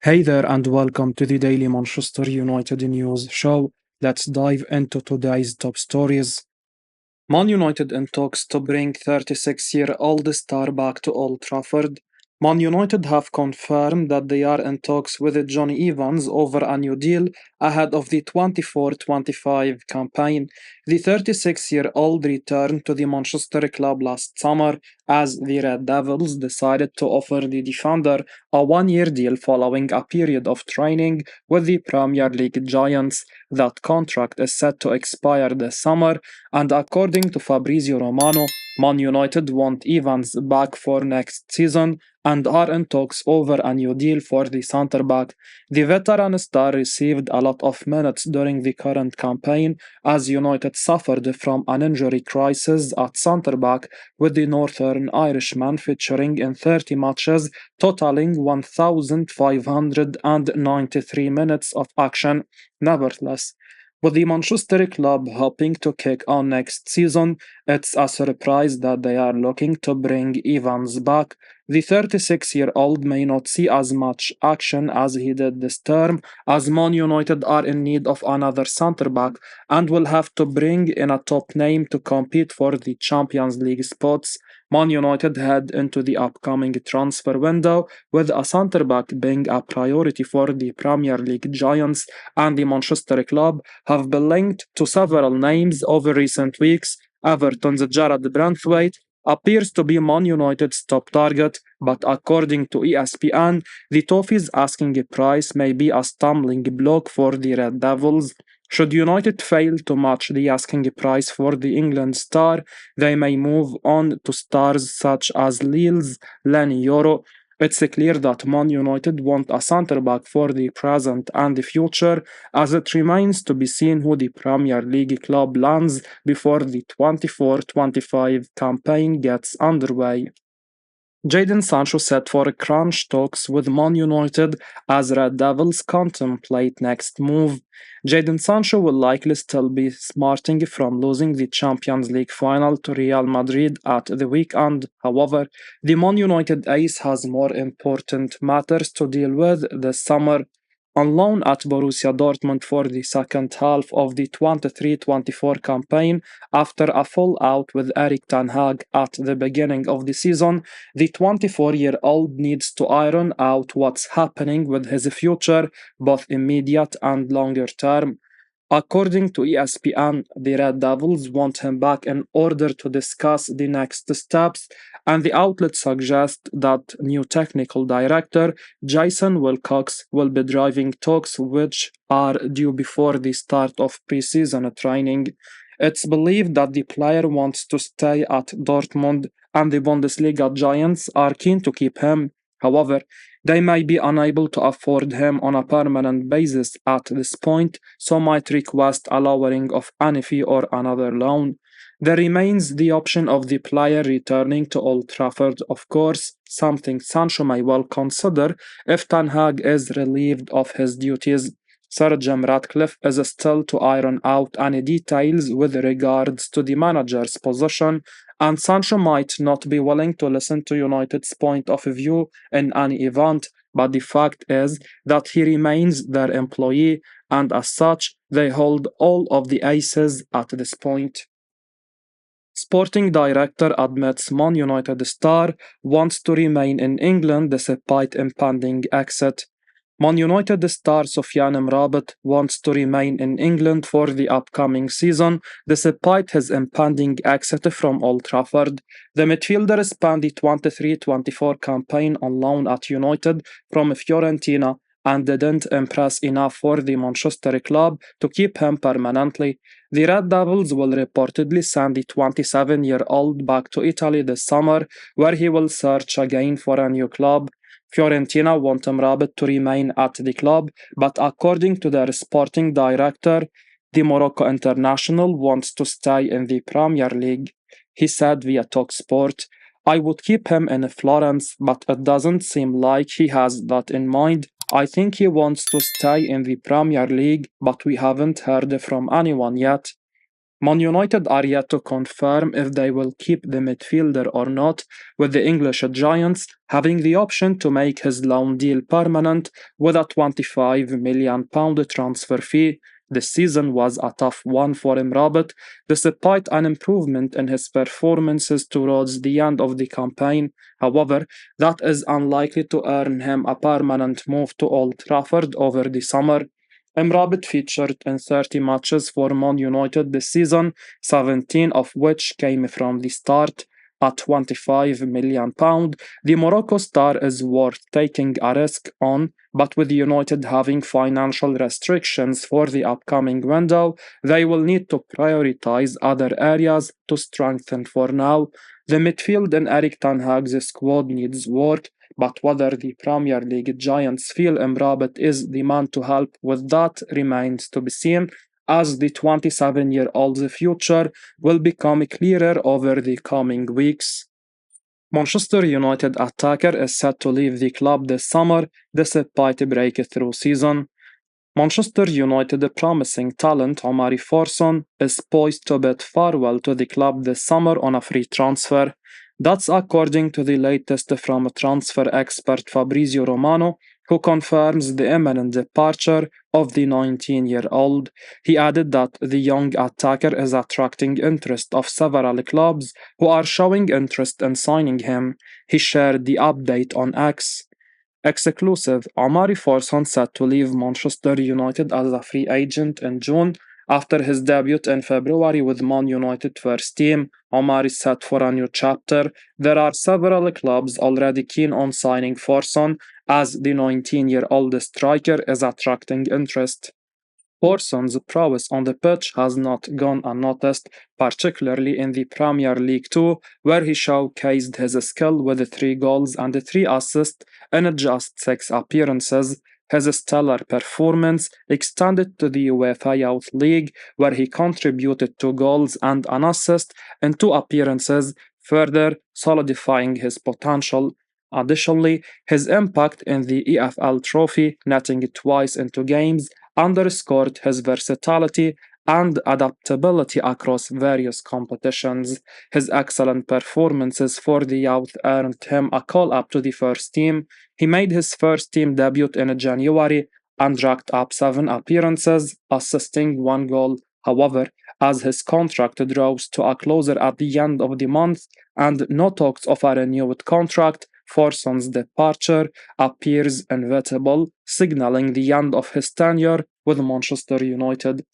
Hey there, and welcome to the Daily Manchester United News Show. Let's dive into today's top stories. Man United in talks to bring 36-year-old star back to Old Trafford. Man United have confirmed that they are in talks with Jonny Evans over a new deal ahead of the 24-25 campaign. The 36-year-old returned to the Manchester club last summer as the Red Devils decided to offer the defender a one-year deal following a period of training with the Premier League giants. That contract is set to expire this summer, and according to Fabrizio Romano, Man United want Evans back for next season and are in talks over a new deal for the centre-back. The veteran star received a lot of minutes during the current campaign as United suffered from an injury crisis at centre-back, with the Northern Irishman featuring in 30 matches, totaling 1,593 minutes of action. Nevertheless, with the Manchester club hoping to kick on next season, it's a surprise that they are looking to bring Evans back. The 36-year-old may not see as much action as he did this term, as Man United are in need of another centre-back and will have to bring in a top name to compete for the Champions League spots. Man United head into the upcoming transfer window with a centre-back being a priority for the Premier League giants, and the Manchester club have been linked to several names over recent weeks. Everton's Jared Branthwaite appears to be Man United's top target, but according to ESPN, the Toffees' asking price may be a stumbling block for the Red Devils. Should United fail to match the asking price for the England star, they may move on to stars such as Lille's Leny Yoro. It's clear that Man United want a centre-back for the present and the future, as it remains to be seen who the Premier League club lands before the 24-25 campaign gets underway. Jadon Sancho set for crunch talks with Man United as Red Devils contemplate next move. Jadon Sancho will likely still be smarting from losing the Champions League final to Real Madrid at the weekend. However, the Man United ace has more important matters to deal with this summer. On loan at Borussia Dortmund for the second half of the 23-24 campaign, after a fallout with Erik ten Hag at the beginning of the season, the 24-year-old needs to iron out what's happening with his future, both immediate and longer term. According to ESPN, the Red Devils want him back in order to discuss the next steps, and the outlet suggests that new technical director Jason Wilcox will be driving talks which are due before the start of preseason training. It's believed that the player wants to stay at Dortmund, and the Bundesliga giants are keen to keep him. However, they may be unable to afford him on a permanent basis at this point, so might request a lowering of any fee or another loan. There remains the option of the player returning to Old Trafford, of course, something Sancho may well consider if Ten Hag is relieved of his duties. Sir Jim Ratcliffe is still to iron out any details with regards to the manager's position, and Sancho might not be willing to listen to United's point of view in any event, but the fact is that he remains their employee, and as such, they hold all of the aces at this point. Sporting director admits Man United star wants to remain in England despite impending exit. Man United star Sofyan Amrabat wants to remain in England for the upcoming season despite his impending exit from Old Trafford. The midfielder spent the 23-24 campaign on loan at United from Fiorentina and didn't impress enough for the Manchester club to keep him permanently. The Red Devils will reportedly send the 27-year-old back to Italy this summer, where he will search again for a new club. Fiorentina want Amrabat to remain at the club, but according to their sporting director, the Morocco international wants to stay in the Premier League. He said via TalkSport, "I would keep him in Florence, but it doesn't seem like he has that in mind. I think he wants to stay in the Premier League, but we haven't heard from anyone yet." Man United are yet to confirm if they will keep the midfielder or not, with the English Giants having the option to make his loan deal permanent with a £25 million transfer fee. This season was a tough one for Amrabat, despite an improvement in his performances towards the end of the campaign. However, that is unlikely to earn him a permanent move to Old Trafford over the summer. Amrabat featured in 30 matches for Man United this season, 17 of which came from the start. At £25 million, the Morocco star is worth taking a risk on, but with United having financial restrictions for the upcoming window, they will need to prioritize other areas to strengthen for now. The midfield in Eric Ten Hag's squad needs work, but whether the Premier League giants feel Amrabat is the man to help with that remains to be seen, as the 27-year-old's future will become clearer over the coming weeks. Manchester United attacker is set to leave the club this summer despite a breakthrough season. Manchester United promising talent Omari Forson is poised to bid farewell to the club this summer on a free transfer. That's according to the latest from transfer expert Fabrizio Romano, who confirms the imminent departure of the 19-year-old. He added that the young attacker is attracting interest of several clubs who are showing interest in signing him. He shared the update on X. Exclusive: Omari Forson set to leave Manchester United as a free agent in June after his debut in February with Man United first team. Omar is set for a new chapter. There are several clubs already keen on signing Forson, as the 19-year-old striker is attracting interest. Forson's prowess on the pitch has not gone unnoticed, particularly in the Premier League 2, where he showcased his skill with 3 goals and 3 assists in just 6 appearances. His stellar performance extended to the UEFA Youth League, where he contributed 2 goals and an assist in 2 appearances, further solidifying his potential. Additionally, his impact in the EFL Trophy, netting twice in 2 games, underscored his versatility and adaptability across various competitions. His excellent performances for the youth earned him a call up to the first team. He made his first team debut in January and racked up 7 appearances, assisting 1 goal. However, as his contract draws to a closer at the end of the month and no talks of a renewed contract, Forson's departure appears inevitable, signaling the end of his tenure with Manchester United.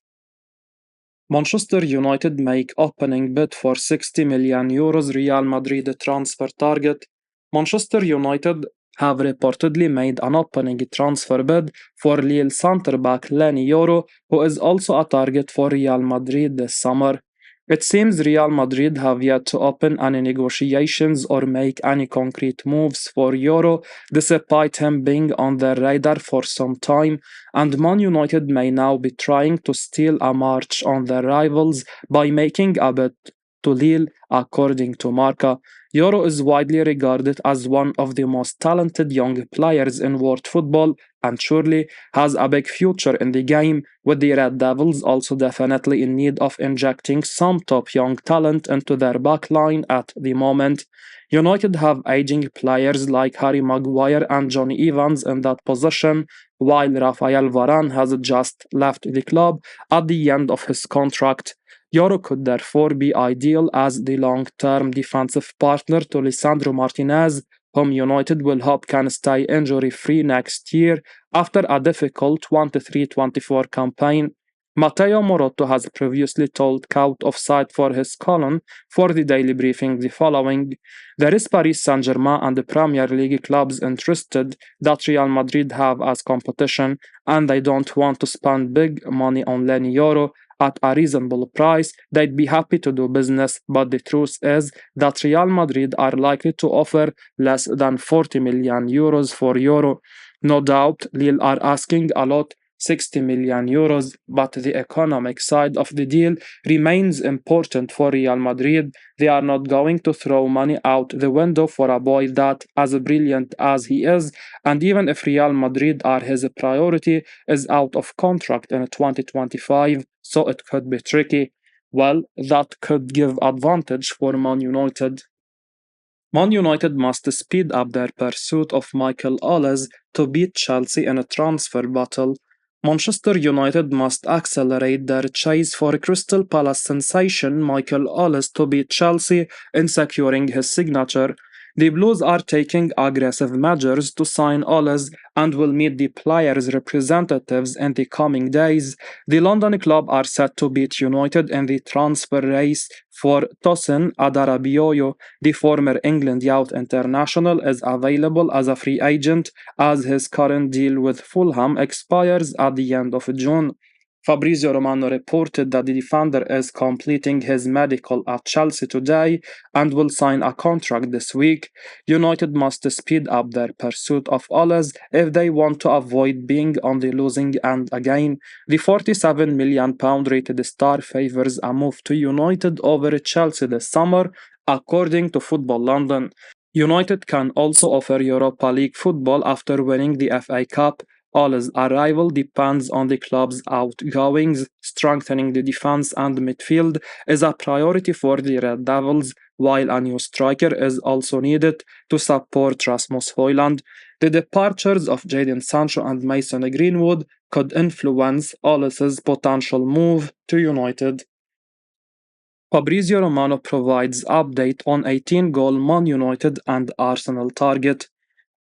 Manchester United make opening bid for €60 million Real Madrid transfer target. Manchester United have reportedly made an opening transfer bid for Lille centre-back Leny Yoro, who is also a target for Real Madrid this summer. It seems Real Madrid have yet to open any negotiations or make any concrete moves for Yoro, despite him being on their radar for some time, and Man United may now be trying to steal a march on their rivals by making a bid to Lille, according to Marca. Yoro is widely regarded as one of the most talented young players in world football and surely has a big future in the game, with the Red Devils also definitely in need of injecting some top young talent into their backline at the moment. United have aging players like Harry Maguire and Jonny Evans in that position, while Rafael Varane has just left the club at the end of his contract. Yoro could therefore be ideal as the long-term defensive partner to Lisandro Martinez, whom United will hope can stay injury-free next year after a difficult 23-24 campaign. Matteo Moratto has previously told Kaut offside for his column for the Daily Briefing the following: "There is Paris Saint-Germain and the Premier League clubs interested that Real Madrid have as competition, and they don't want to spend big money on Leny Yoro at a reasonable price. They'd be happy to do business, but the truth is that Real Madrid are likely to offer less than €40 million for Yoro. No doubt, Lille are asking a lot, €60 million, but the economic side of the deal remains important for Real Madrid. They are not going to throw money out the window for a boy that, as brilliant as he is, and even if Real Madrid are his priority, is out of contract in 2025, so it could be tricky." Well, that could give advantage for Man United. Man United must speed up their pursuit of Michael Olise to beat Chelsea in a transfer battle. Manchester United must accelerate their chase for Crystal Palace sensation Michael Olise to beat Chelsea in securing his signature. The Blues are taking aggressive measures to sign Olise and will meet the player's representatives in the coming days. The London club are set to beat United in the transfer race for Tosin Adarabioyo. The former England youth international is available as a free agent as his current deal with Fulham expires at the end of June. Fabrizio Romano reported that the defender is completing his medical at Chelsea today and will sign a contract this week. United must speed up their pursuit of Olise if they want to avoid being on the losing end again. The £47 million rated star favours a move to United over Chelsea this summer, according to Football London. United can also offer Europa League football after winning the FA Cup. Ole's arrival depends on the club's outgoings. Strengthening the defense and midfield is a priority for the Red Devils, while a new striker is also needed to support Rasmus Højlund. The departures of Jadon Sancho and Mason Greenwood could influence Ole's potential move to United. Fabrizio Romano provides update on 18-goal Man United and Arsenal target.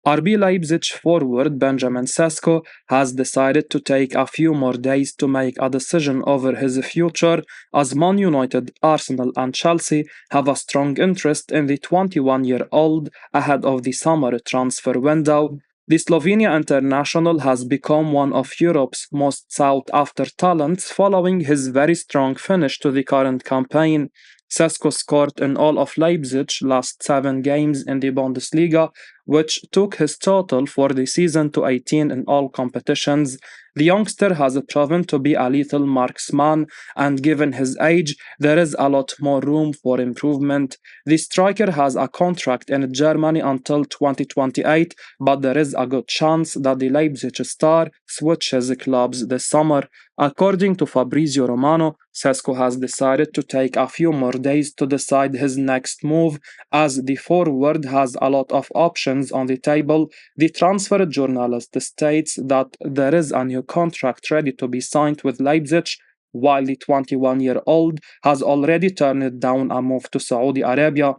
RB Leipzig forward Benjamin Sesko has decided to take a few more days to make a decision over his future, as Man United, Arsenal and Chelsea have a strong interest in the 21-year-old ahead of the summer transfer window. The Slovenia international has become one of Europe's most sought-after talents following his very strong finish to the current campaign. Sesko scored in all of Leipzig's last 7 games in the Bundesliga, which took his total for the season to 18 in all competitions. The youngster has proven to be a lethal marksman, and given his age, there is a lot more room for improvement. The striker has a contract in Germany until 2028, but there is a good chance that the Leipzig star switches clubs this summer. According to Fabrizio Romano, Sesko has decided to take a few more days to decide his next move, as the forward has a lot of options on the table. The transfer journalist states that there is a new contract ready to be signed with Leipzig, while the 21-year-old has already turned down a move to Saudi Arabia.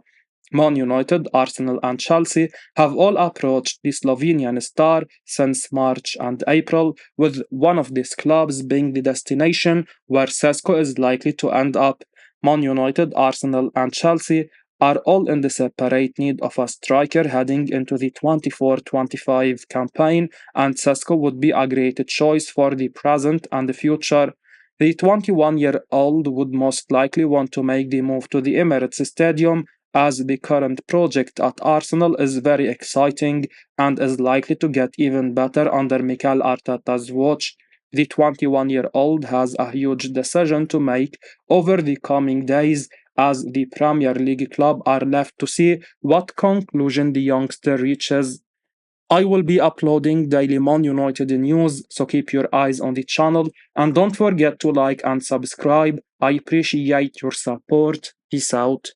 Man United, Arsenal, and Chelsea have all approached the Slovenian star since March and April, with one of these clubs being the destination where Sesko is likely to end up. Man United, Arsenal, and Chelsea are all in desperate need of a striker heading into the 24-25 campaign, and Sesko would be a great choice for the present and the future. The 21-year-old would most likely want to make the move to the Emirates Stadium, as the current project at Arsenal is very exciting and is likely to get even better under Mikel Arteta's watch. The 21-year-old has a huge decision to make over the coming days, as the Premier League club are left to see what conclusion the youngster reaches. I will be uploading daily Man United news, so keep your eyes on the channel and don't forget to like and subscribe. I appreciate your support. Peace out.